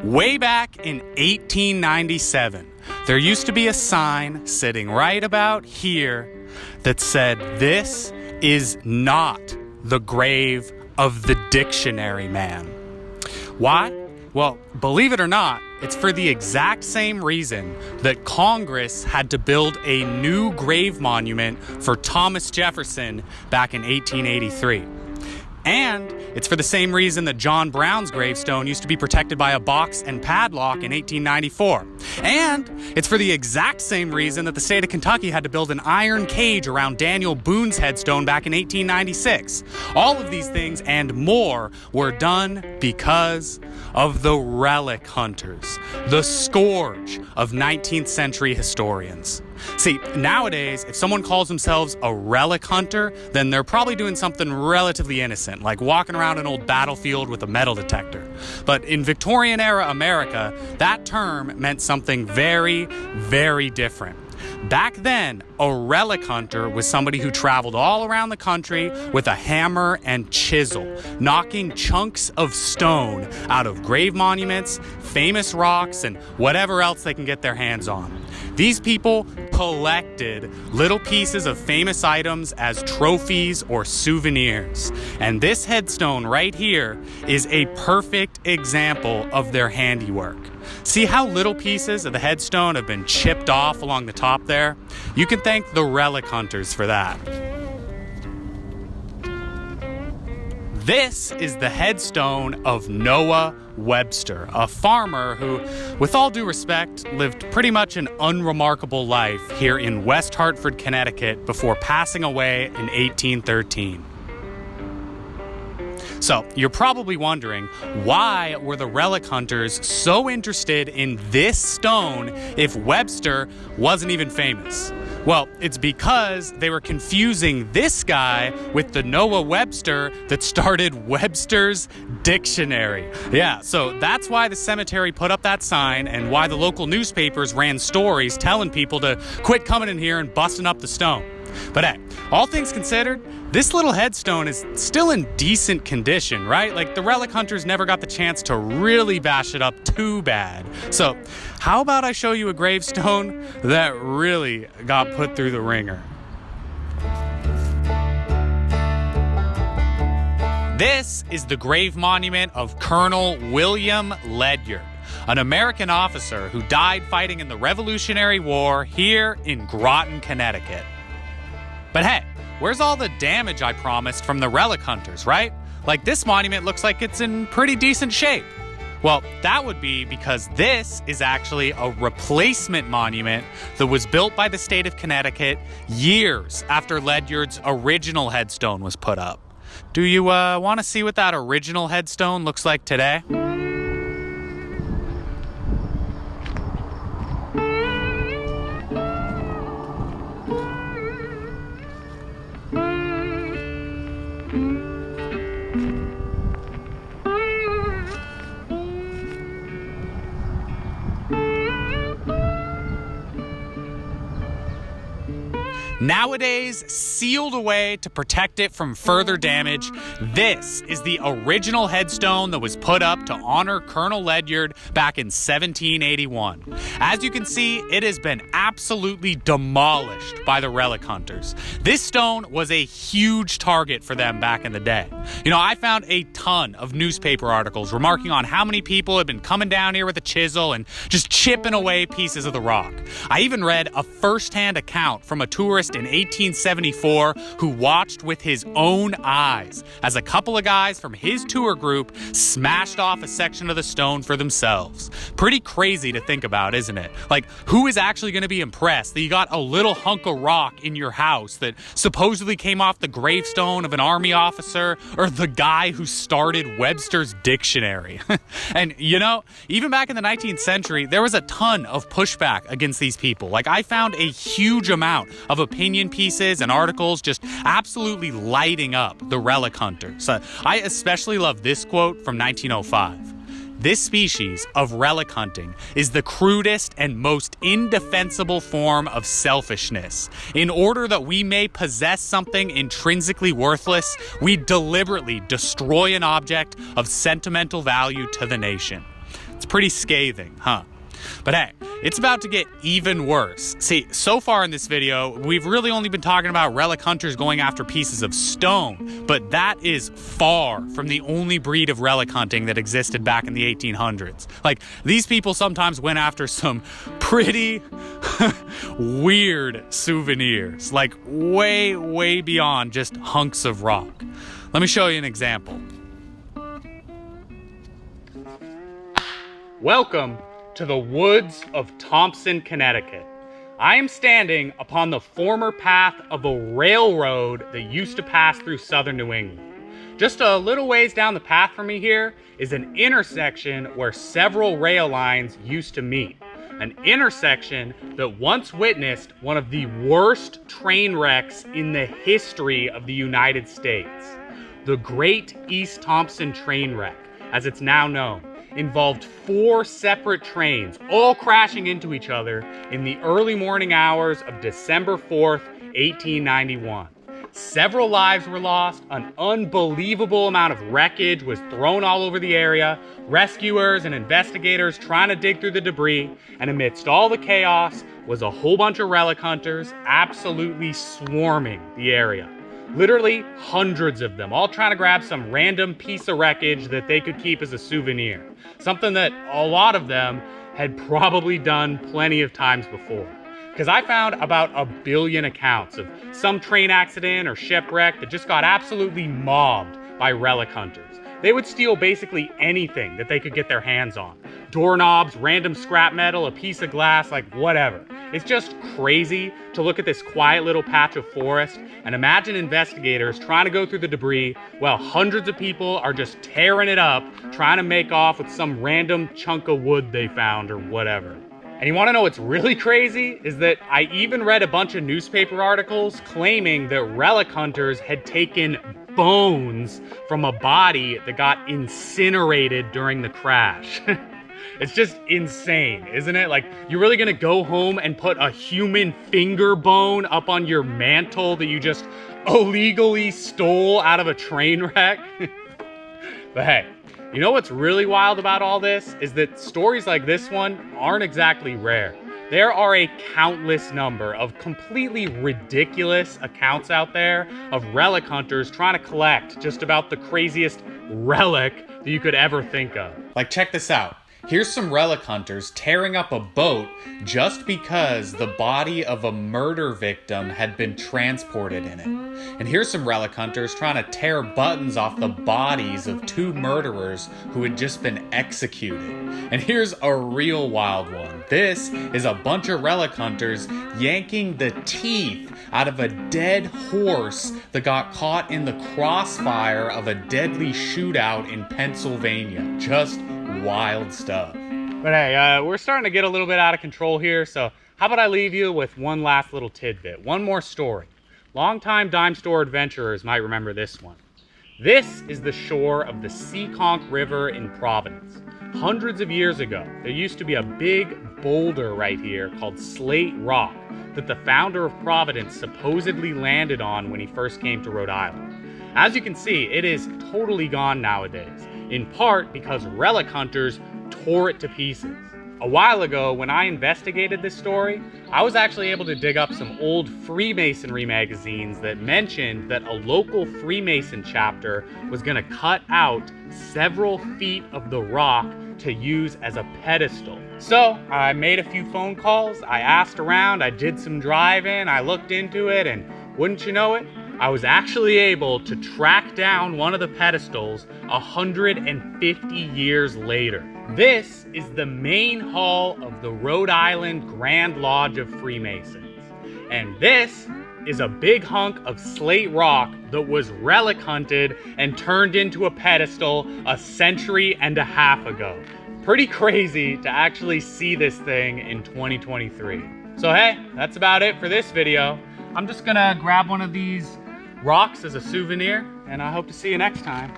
Way back in 1897, there used to be a sign sitting right about here that said, "This is not the grave of the dictionary man." Why? Well, believe it or not, it's for the exact same reason that Congress had to build a new grave monument for Thomas Jefferson back in 1883. And it's for the same reason that John Brown's gravestone used to be protected by a box and padlock in 1894. And it's for the exact same reason that the state of Kentucky had to build an iron cage around Daniel Boone's headstone back in 1896. All of these things and more were done because of the relic hunters, the scourge of 19th century historians. See, nowadays, if someone calls themselves a relic hunter, then they're probably doing something relatively innocent, like walking around an old battlefield with a metal detector. But in Victorian-era America, that term meant something very, very different. Back then, a relic hunter was somebody who traveled all around the country with a hammer and chisel, knocking chunks of stone out of grave monuments, famous rocks, and whatever else they can get their hands on. These people collected little pieces of famous items as trophies or souvenirs. And this headstone right here is a perfect example of their handiwork. See how little pieces of the headstone have been chipped off along the top there? You can thank the relic hunters for that. This is the headstone of Noah Webster, a farmer who, with all due respect, lived pretty much an unremarkable life here in West Hartford, Connecticut before passing away in 1813. So, you're probably wondering, why were the relic hunters so interested in this stone if Webster wasn't even famous? Well, it's because they were confusing this guy with the Noah Webster that started Webster's Dictionary. Yeah, so that's why the cemetery put up that sign and why the local newspapers ran stories telling people to quit coming in here and busting up the stone. But hey, all things considered, this little headstone is still in decent condition, right? Like, the relic hunters never got the chance to really bash it up too bad. So, how about I show you a gravestone that really got put through the ringer? This is the grave monument of Colonel William Ledyard, an American officer who died fighting in the Revolutionary War here in Groton, Connecticut. But hey, where's all the damage I promised from the relic hunters, right? Like, this monument looks like it's in pretty decent shape. Well, that would be because this is actually a replacement monument that was built by the state of Connecticut years after Ledyard's original headstone was put up. Do you want to see what that original headstone looks like today? Nowadays, sealed away to protect it from further damage, this is the original headstone that was put up to honor Colonel Ledyard back in 1781. As you can see, it has been absolutely demolished by the relic hunters. This stone was a huge target for them back in the day. You know, I found a ton of newspaper articles remarking on how many people had been coming down here with a chisel and just chipping away pieces of the rock. I even read a first-hand account from a tourist in 1874 who watched with his own eyes as a couple of guys from his tour group smashed off a section of the stone for themselves. Pretty crazy to think about, isn't it? Like, who is actually going to be impressed that you got a little hunk of rock in your house that supposedly came off the gravestone of an army officer or the guy who started Webster's Dictionary? And, you know, even back in the 19th century, there was a ton of pushback against these people. Like, I found a huge amount of opinion pieces and articles just absolutely lighting up the relic hunters. I especially love this quote from 1905. "This species of relic hunting is the crudest and most indefensible form of selfishness. In order that we may possess something intrinsically worthless, we deliberately destroy an object of sentimental value to the nation." It's pretty scathing, huh? But hey, it's about to get even worse. See, so far in this video, we've really only been talking about relic hunters going after pieces of stone, but that is far from the only breed of relic hunting that existed back in the 1800s. Like, these people sometimes went after some pretty weird souvenirs, like way, way beyond just hunks of rock. Let me show you an example. Welcome to the woods of Thompson, Connecticut. I am standing upon the former path of a railroad that used to pass through southern New England. Just a little ways down the path from me here is an intersection where several rail lines used to meet. An intersection that once witnessed one of the worst train wrecks in the history of the United States. The Great East Thompson Train Wreck, as it's now known, involved 4 separate trains, all crashing into each other in the early morning hours of December 4th, 1891. Several lives were lost, an unbelievable amount of wreckage was thrown all over the area, rescuers and investigators trying to dig through the debris, and amidst all the chaos was a whole bunch of relic hunters absolutely swarming the area. Literally hundreds of them, all trying to grab some random piece of wreckage that they could keep as a souvenir. Something that a lot of them had probably done plenty of times before. Because I found about 1 billion accounts of some train accident or shipwreck that just got absolutely mobbed by relic hunters. They would steal basically anything that they could get their hands on. Doorknobs, random scrap metal, a piece of glass, like whatever. It's just crazy to look at this quiet little patch of forest and imagine investigators trying to go through the debris while hundreds of people are just tearing it up, trying to make off with some random chunk of wood they found or whatever. And you want to know what's really crazy? Is that I even read a bunch of newspaper articles claiming that relic hunters had taken bones from a body that got incinerated during the crash. It's just insane, isn't it? Like, you're really gonna go home and put a human finger bone up on your mantle that you just illegally stole out of a train wreck? But hey, you know what's really wild about all this is that stories like this one aren't exactly rare. There are a countless number of completely ridiculous accounts out there of relic hunters trying to collect just about the craziest relic that you could ever think of. Like, check this out. Here's some relic hunters tearing up a boat just because the body of a murder victim had been transported in it. And here's some relic hunters trying to tear buttons off the bodies of 2 murderers who had just been executed. And here's a real wild one. This is a bunch of relic hunters yanking the teeth out of a dead horse that got caught in the crossfire of a deadly shootout in Pennsylvania. Just wild stuff. But hey, we're starting to get a little bit out of control here, so how about I leave you with one last little tidbit, one more story. Longtime dime store adventurers might remember this one. This is the shore of the Seekonk River in Providence. Hundreds of years ago, there used to be a big boulder right here called Slate Rock that the founder of Providence supposedly landed on when he first came to Rhode Island. As you can see, it is totally gone nowadays, in part because relic hunters tore it to pieces. A while ago, when I investigated this story, I was actually able to dig up some old Freemasonry magazines that mentioned that a local Freemason chapter was going to cut out several feet of the rock to use as a pedestal. So I made a few phone calls, I asked around, I did some driving, I looked into it, and wouldn't you know it, I was actually able to track down one of the pedestals 150 years later. This is the main hall of the Rhode Island Grand Lodge of Freemasons. And this is a big hunk of slate rock that was relic hunted and turned into a pedestal a century and a half ago. Pretty crazy to actually see this thing in 2023. So hey, that's about it for this video. I'm just gonna grab one of these rocks as a souvenir, and I hope to see you next time.